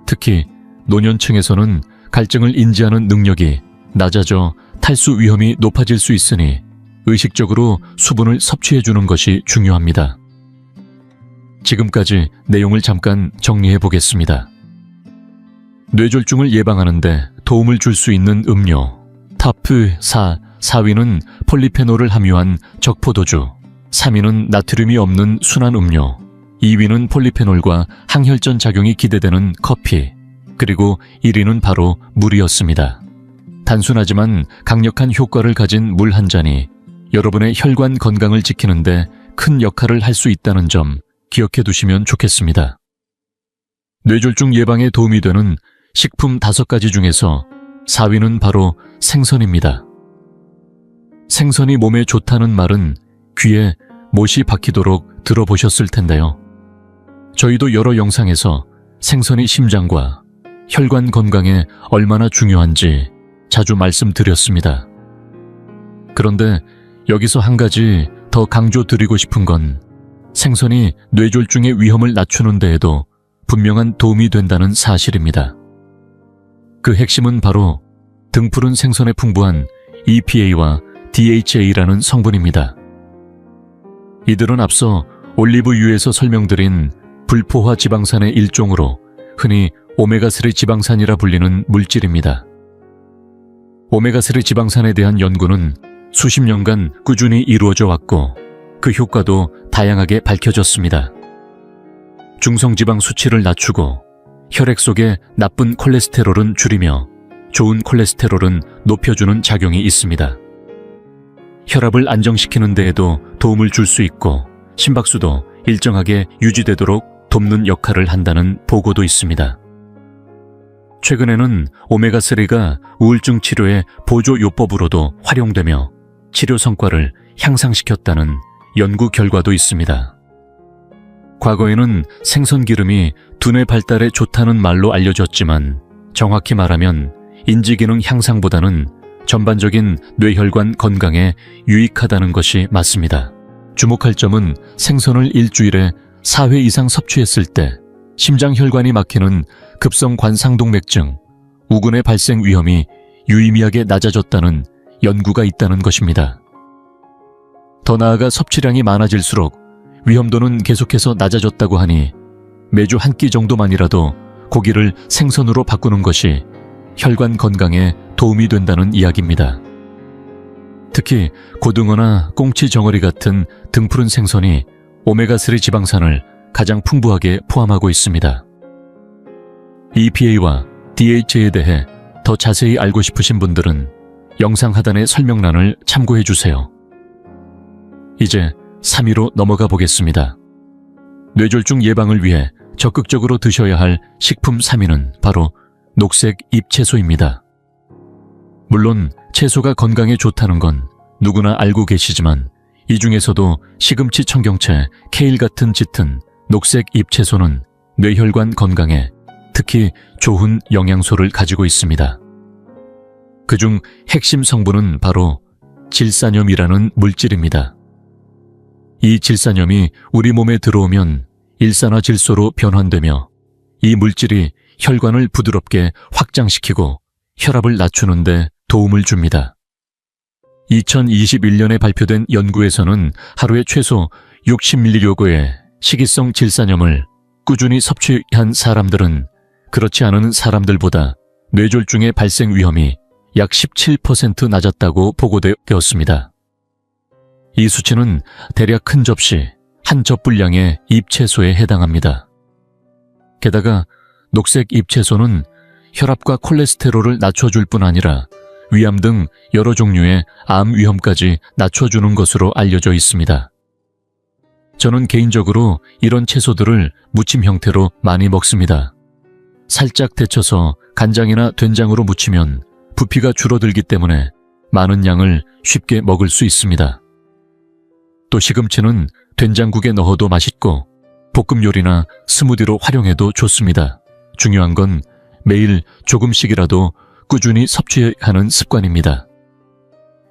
특히 노년층에서는 갈증을 인지하는 능력이 낮아져 탈수 위험이 높아질 수 있으니 의식적으로 수분을 섭취해주는 것이 중요합니다. 지금까지 내용을 잠깐 정리해 보겠습니다. 뇌졸중을 예방하는 데 도움을 줄 수 있는 음료 탑4, 4위는 폴리페놀을 함유한 적포도주, 3위는 나트륨이 없는 순한 음료, 2위는 폴리페놀과 항혈전 작용이 기대되는 커피, 그리고 1위는 바로 물이었습니다. 단순하지만 강력한 효과를 가진 물 한 잔이 여러분의 혈관 건강을 지키는데 큰 역할을 할 수 있다는 점 기억해 두시면 좋겠습니다. 뇌졸중 예방에 도움이 되는 식품 5가지 중에서 4위는 바로 생선입니다. 생선이 몸에 좋다는 말은 귀에 못이 박히도록 들어보셨을 텐데요. 저희도 여러 영상에서 생선이 심장과 혈관 건강에 얼마나 중요한지 자주 말씀드렸습니다. 그런데 여기서 한 가지 더 강조드리고 싶은 건 생선이 뇌졸중의 위험을 낮추는 데에도 분명한 도움이 된다는 사실입니다. 그 핵심은 바로 등푸른 생선에 풍부한 EPA와 DHA라는 성분입니다. 이들은 앞서 올리브유에서 설명드린 불포화 지방산의 일종으로 흔히 오메가3 지방산이라 불리는 물질입니다. 오메가3 지방산에 대한 연구는 수십 년간 꾸준히 이루어져 왔고 그 효과도 다양하게 밝혀졌습니다. 중성지방 수치를 낮추고 혈액 속의 나쁜 콜레스테롤은 줄이며 좋은 콜레스테롤은 높여주는 작용이 있습니다. 혈압을 안정시키는 데에도 도움을 줄 수 있고 심박수도 일정하게 유지되도록 돕는 역할을 한다는 보고도 있습니다. 최근에는 오메가3가 우울증 치료의 보조 요법으로도 활용되며 치료 성과를 향상시켰다는 연구 결과도 있습니다. 과거에는 생선 기름이 두뇌 발달에 좋다는 말로 알려졌지만 정확히 말하면 인지기능 향상보다는 전반적인 뇌혈관 건강에 유익하다는 것이 맞습니다. 주목할 점은 생선을 일주일에 4회 이상 섭취했을 때 심장혈관이 막히는 급성 관상동맥증, 우군의 발생 위험이 유의미하게 낮아졌다는 연구가 있다는 것입니다. 더 나아가 섭취량이 많아질수록 위험도는 계속해서 낮아졌다고 하니 매주 한 끼 정도만이라도 고기를 생선으로 바꾸는 것이 혈관 건강에 도움이 된다는 이야기입니다. 특히 고등어나 꽁치 정어리 같은 등푸른 생선이 오메가3 지방산을 가장 풍부하게 포함하고 있습니다. EPA와 DHA에 대해 더 자세히 알고 싶으신 분들은 영상 하단의 설명란을 참고해 주세요. 이제 3위로 넘어가 보겠습니다. 뇌졸중 예방을 위해 적극적으로 드셔야 할 식품 3위는 바로 녹색 잎채소입니다. 물론 채소가 건강에 좋다는 건 누구나 알고 계시지만 이 중에서도 시금치, 청경채, 케일 같은 짙은 녹색 잎채소는 뇌혈관 건강에 특히 좋은 영양소를 가지고 있습니다. 그중 핵심 성분은 바로 질산염이라는 물질입니다. 이 질산염이 우리 몸에 들어오면 일산화질소로 변환되며 이 물질이 혈관을 부드럽게 확장시키고 혈압을 낮추는 데 도움을 줍니다. 2021년에 발표된 연구에서는 하루에 최소 60mg의 식이성 질산염을 꾸준히 섭취한 사람들은 그렇지 않은 사람들보다 뇌졸중의 발생 위험이 약 17% 낮았다고 보고되었습니다. 이 수치는 대략 큰 접시, 한 젖분량의 잎채소에 해당합니다. 게다가 녹색 잎채소는 혈압과 콜레스테롤을 낮춰줄 뿐 아니라 위암 등 여러 종류의 암 위험까지 낮춰주는 것으로 알려져 있습니다. 저는 개인적으로 이런 채소들을 무침 형태로 많이 먹습니다. 살짝 데쳐서 간장이나 된장으로 무치면 부피가 줄어들기 때문에 많은 양을 쉽게 먹을 수 있습니다. 또 시금치는 된장국에 넣어도 맛있고 볶음 요리나 스무디로 활용해도 좋습니다. 중요한 건 매일 조금씩이라도 꾸준히 섭취하는 습관입니다.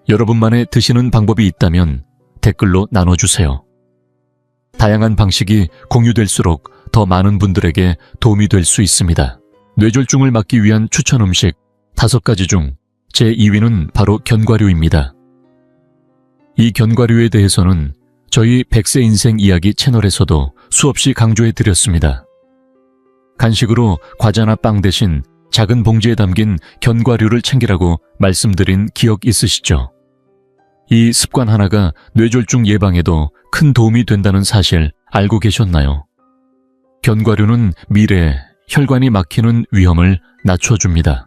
여러분만의 드시는 방법이 있다면 댓글로 나눠주세요. 다양한 방식이 공유될수록 더 많은 분들에게 도움이 될 수 있습니다. 뇌졸중을 막기 위한 추천 음식 5가지 중 제 2위는 바로 견과류입니다. 이 견과류에 대해서는 저희 100세 인생 이야기 채널에서도 수없이 강조해 드렸습니다. 간식으로 과자나 빵 대신 작은 봉지에 담긴 견과류를 챙기라고 말씀드린 기억 있으시죠? 이 습관 하나가 뇌졸중 예방에도 큰 도움이 된다는 사실 알고 계셨나요? 견과류는 미래에 혈관이 막히는 위험을 낮춰줍니다.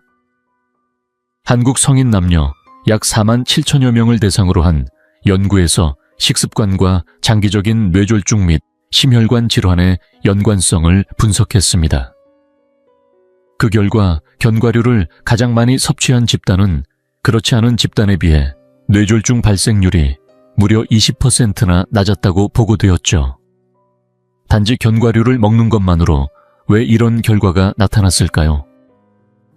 한국 성인 남녀 약 4만 7천여 명을 대상으로 한 연구에서 식습관과 장기적인 뇌졸중 및 심혈관 질환의 연관성을 분석했습니다. 그 결과 견과류를 가장 많이 섭취한 집단은 그렇지 않은 집단에 비해 뇌졸중 발생률이 무려 20%나 낮았다고 보고되었죠. 단지 견과류를 먹는 것만으로 왜 이런 결과가 나타났을까요?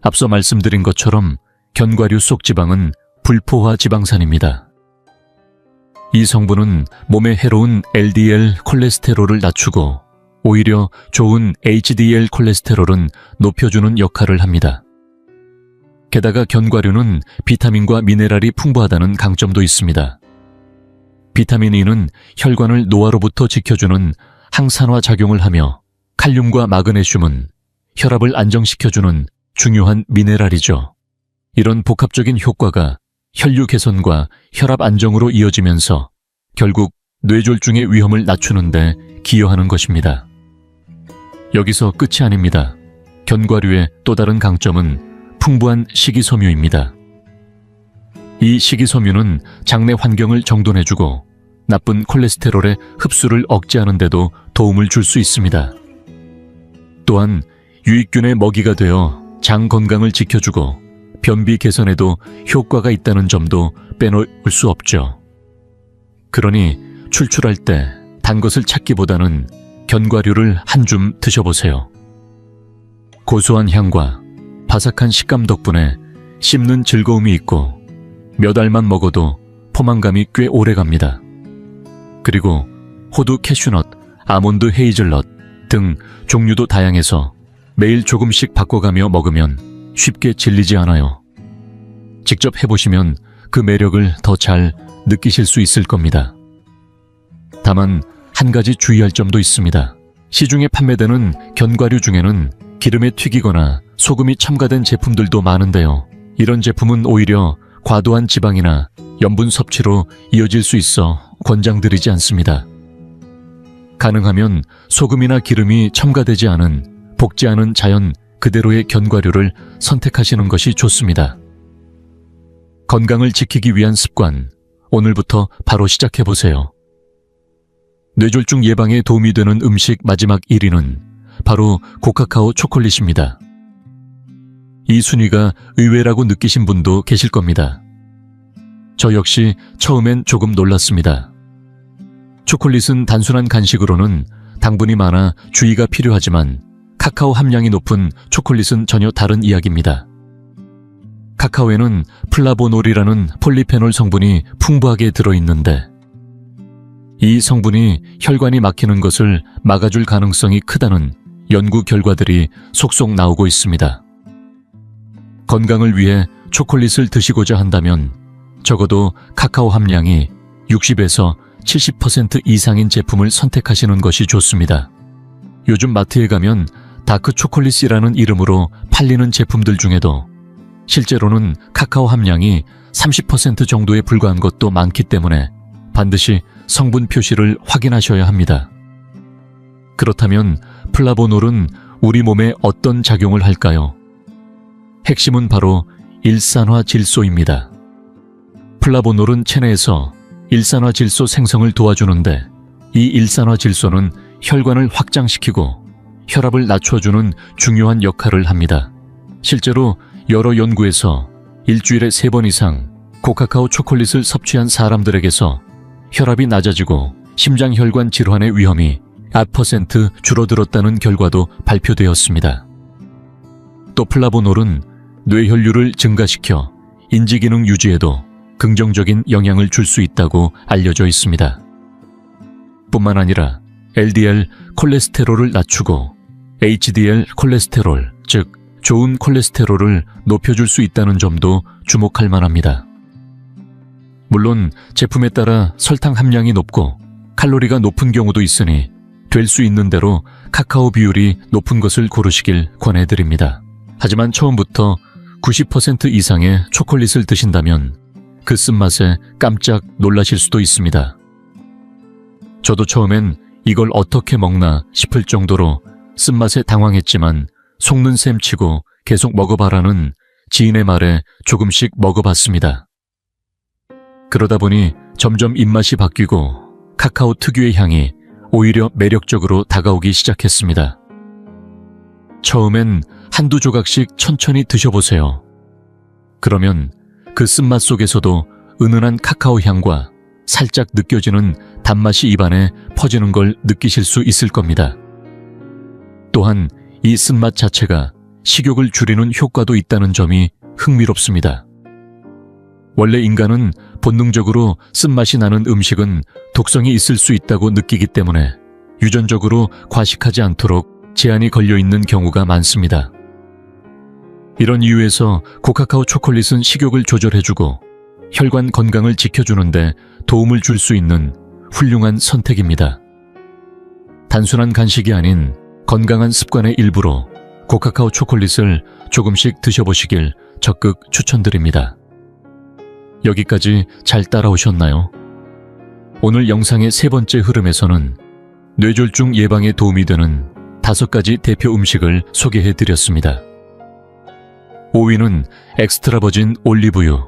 앞서 말씀드린 것처럼 견과류 속 지방은 불포화 지방산입니다. 이 성분은 몸에 해로운 LDL 콜레스테롤을 낮추고 오히려 좋은 HDL 콜레스테롤은 높여주는 역할을 합니다. 게다가 견과류는 비타민과 미네랄이 풍부하다는 강점도 있습니다. 비타민 E는 혈관을 노화로부터 지켜주는 항산화 작용을 하며 칼륨과 마그네슘은 혈압을 안정시켜주는 중요한 미네랄이죠. 이런 복합적인 효과가 혈류 개선과 혈압 안정으로 이어지면서 결국 뇌졸중의 위험을 낮추는 데 기여하는 것입니다. 여기서 끝이 아닙니다. 견과류의 또 다른 강점은 풍부한 식이섬유입니다. 이 식이섬유는 장내 환경을 정돈해주고 나쁜 콜레스테롤의 흡수를 억제하는 데도 도움을 줄 수 있습니다. 또한 유익균의 먹이가 되어 장 건강을 지켜주고 변비 개선에도 효과가 있다는 점도 빼놓을 수 없죠. 그러니 출출할 때 단 것을 찾기보다는 견과류를 한 줌 드셔보세요. 고소한 향과 바삭한 식감 덕분에 씹는 즐거움이 있고 몇 알만 먹어도 포만감이 꽤 오래 갑니다. 그리고 호두 캐슈넛, 아몬드 헤이즐넛 등 종류도 다양해서 매일 조금씩 바꿔가며 먹으면 쉽게 질리지 않아요. 직접 해보시면 그 매력을 더 잘 느끼실 수 있을 겁니다. 다만 한 가지 주의할 점도 있습니다. 시중에 판매되는 견과류 중에는 기름에 튀기거나 소금이 첨가된 제품들도 많은데요. 이런 제품은 오히려 과도한 지방이나 염분 섭취로 이어질 수 있어 권장드리지 않습니다. 가능하면 소금이나 기름이 첨가되지 않은 볶지 않은 자연 그대로의 견과류를 선택하시는 것이 좋습니다. 건강을 지키기 위한 습관, 오늘부터 바로 시작해보세요. 뇌졸중 예방에 도움이 되는 음식 마지막 1위는 바로 고카카오 초콜릿입니다. 이 순위가 의외라고 느끼신 분도 계실 겁니다. 저 역시 처음엔 조금 놀랐습니다. 초콜릿은 단순한 간식으로는 당분이 많아 주의가 필요하지만 카카오 함량이 높은 초콜릿은 전혀 다른 이야기입니다. 카카오에는 플라보놀이라는 폴리페놀 성분이 풍부하게 들어있는데 이 성분이 혈관이 막히는 것을 막아줄 가능성이 크다는 연구 결과들이 속속 나오고 있습니다. 건강을 위해 초콜릿을 드시고자 한다면 적어도 카카오 함량이 60에서 70% 이상인 제품을 선택하시는 것이 좋습니다. 요즘 마트에 가면 다크 초콜릿이라는 이름으로 팔리는 제품들 중에도 실제로는 카카오 함량이 30% 정도에 불과한 것도 많기 때문에 반드시 성분 표시를 확인하셔야 합니다. 그렇다면 플라보놀은 우리 몸에 어떤 작용을 할까요? 핵심은 바로 일산화질소입니다. 플라보놀은 체내에서 일산화질소 생성을 도와주는데 이 일산화질소는 혈관을 확장시키고 혈압을 낮춰주는 중요한 역할을 합니다. 실제로 여러 연구에서 일주일에 3번 이상 고카카오 초콜릿을 섭취한 사람들에게서 혈압이 낮아지고 심장혈관 질환의 위험이 9% 줄어들었다는 결과도 발표되었습니다. 또 플라보놀은 뇌혈류를 증가시켜 인지기능 유지에도 긍정적인 영향을 줄 수 있다고 알려져 있습니다. 뿐만 아니라 LDL 콜레스테롤을 낮추고 HDL 콜레스테롤, 즉 좋은 콜레스테롤을 높여줄 수 있다는 점도 주목할 만합니다. 물론 제품에 따라 설탕 함량이 높고 칼로리가 높은 경우도 있으니 될 수 있는 대로 카카오 비율이 높은 것을 고르시길 권해드립니다. 하지만 처음부터 90% 이상의 초콜릿을 드신다면 그 쓴맛에 깜짝 놀라실 수도 있습니다. 저도 처음엔 이걸 어떻게 먹나 싶을 정도로 쓴맛에 당황했지만 속는 셈 치고 계속 먹어봐라는 지인의 말에 조금씩 먹어봤습니다. 그러다 보니 점점 입맛이 바뀌고 카카오 특유의 향이 오히려 매력적으로 다가오기 시작했습니다. 처음엔 한두 조각씩 천천히 드셔보세요. 그러면 그 쓴맛 속에서도 은은한 카카오 향과 살짝 느껴지는 단맛이 입안에 퍼지는 걸 느끼실 수 있을 겁니다. 또한 이 쓴맛 자체가 식욕을 줄이는 효과도 있다는 점이 흥미롭습니다. 원래 인간은 본능적으로 쓴맛이 나는 음식은 독성이 있을 수 있다고 느끼기 때문에 유전적으로 과식하지 않도록 제한이 걸려 있는 경우가 많습니다. 이런 이유에서 고카카오 초콜릿은 식욕을 조절해주고 혈관 건강을 지켜주는데 도움을 줄 수 있는 훌륭한 선택입니다. 단순한 간식이 아닌 건강한 습관의 일부로 고카카오 초콜릿을 조금씩 드셔보시길 적극 추천드립니다. 여기까지 잘 따라오셨나요? 오늘 영상의 3번째 흐름에서는 뇌졸중 예방에 도움이 되는 5가지 대표 음식을 소개해드렸습니다. 5위는 엑스트라 버진 올리브유,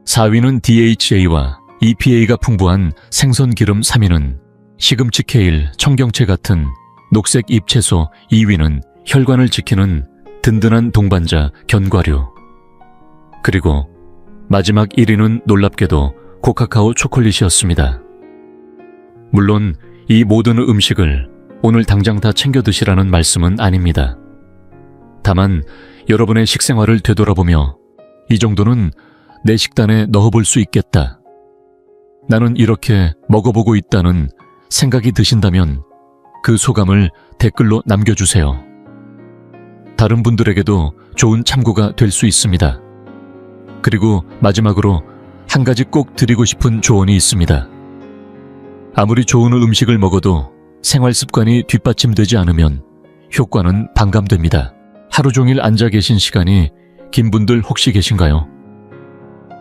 4위는 DHA와 EPA가 풍부한 생선 기름 3위는 시금치 케일, 청경채 같은 녹색 잎채소 2위는 혈관을 지키는 든든한 동반자 견과류, 그리고 마지막 1위는 놀랍게도 고카카오 초콜릿이었습니다. 물론 이 모든 음식을 오늘 당장 다 챙겨 드시라는 말씀은 아닙니다. 다만 여러분의 식생활을 되돌아보며 이 정도는 내 식단에 넣어볼 수 있겠다. 나는 이렇게 먹어보고 있다는 생각이 드신다면 그 소감을 댓글로 남겨주세요. 다른 분들에게도 좋은 참고가 될 수 있습니다. 그리고 마지막으로 한 가지 꼭 드리고 싶은 조언이 있습니다. 아무리 좋은 음식을 먹어도 생활 습관이 뒷받침되지 않으면 효과는 반감됩니다. 하루 종일 앉아 계신 시간이 긴 분들 혹시 계신가요?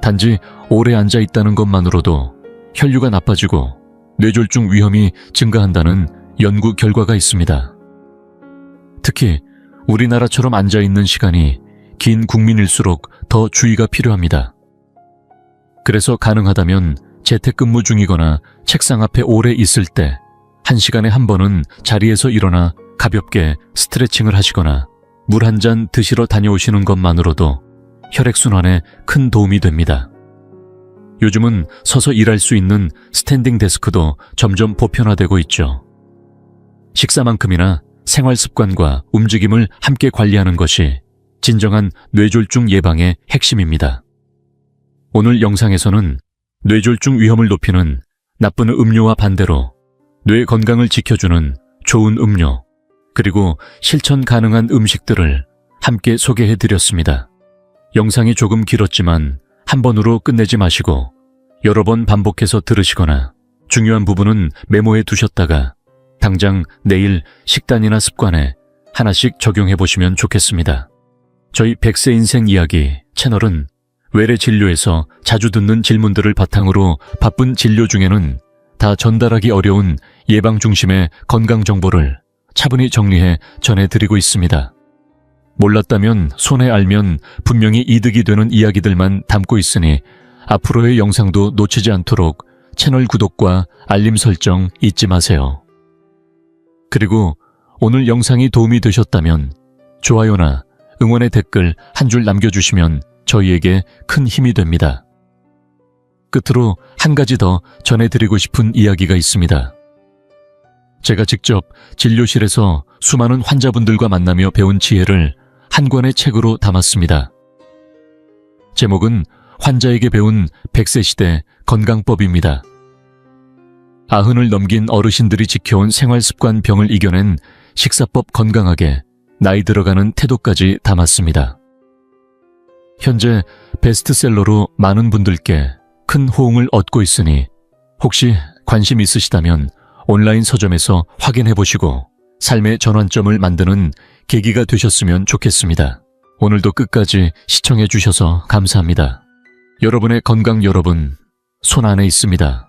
단지 오래 앉아 있다는 것만으로도 혈류가 나빠지고 뇌졸중 위험이 증가한다는 연구 결과가 있습니다. 특히 우리나라처럼 앉아 있는 시간이 긴 국민일수록 더 주의가 필요합니다. 그래서 가능하다면 재택근무 중이거나 책상 앞에 오래 있을 때 1시간에 한 번은 자리에서 일어나 가볍게 스트레칭을 하시거나 물 한 잔 드시러 다녀오시는 것만으로도 혈액순환에 큰 도움이 됩니다. 요즘은 서서 일할 수 있는 스탠딩 데스크도 점점 보편화되고 있죠. 식사만큼이나 생활 습관과 움직임을 함께 관리하는 것이 진정한 뇌졸중 예방의 핵심입니다. 오늘 영상에서는 뇌졸중 위험을 높이는 나쁜 음료와 반대로 뇌 건강을 지켜주는 좋은 음료, 그리고 실천 가능한 음식들을 함께 소개해드렸습니다. 영상이 조금 길었지만 한 번으로 끝내지 마시고 여러 번 반복해서 들으시거나 중요한 부분은 메모해 두셨다가 당장 내일 식단이나 습관에 하나씩 적용해 보시면 좋겠습니다. 저희 100세 인생 이야기 채널은 외래 진료에서 자주 듣는 질문들을 바탕으로 바쁜 진료 중에는 다 전달하기 어려운 예방 중심의 건강 정보를 차분히 정리해 전해드리고 있습니다. 몰랐다면 손에 알면 분명히 이득이 되는 이야기들만 담고 있으니 앞으로의 영상도 놓치지 않도록 채널 구독과 알림 설정 잊지 마세요. 그리고 오늘 영상이 도움이 되셨다면 좋아요나 응원의 댓글 한 줄 남겨주시면 저희에게 큰 힘이 됩니다. 끝으로 한 가지 더 전해드리고 싶은 이야기가 있습니다. 제가 직접 진료실에서 수많은 환자분들과 만나며 배운 지혜를 한 권의 책으로 담았습니다. 제목은 환자에게 배운 100세 시대 건강법입니다. 90을 넘긴 어르신들이 지켜온 생활습관 병을 이겨낸 식사법 건강하게 나이 들어가는 태도까지 담았습니다. 현재 베스트셀러로 많은 분들께 큰 호응을 얻고 있으니 혹시 관심 있으시다면 온라인 서점에서 확인해 보시고 삶의 전환점을 만드는 계기가 되셨으면 좋겠습니다. 오늘도 끝까지 시청해 주셔서 감사합니다. 여러분의 건강 여러분 손 안에 있습니다.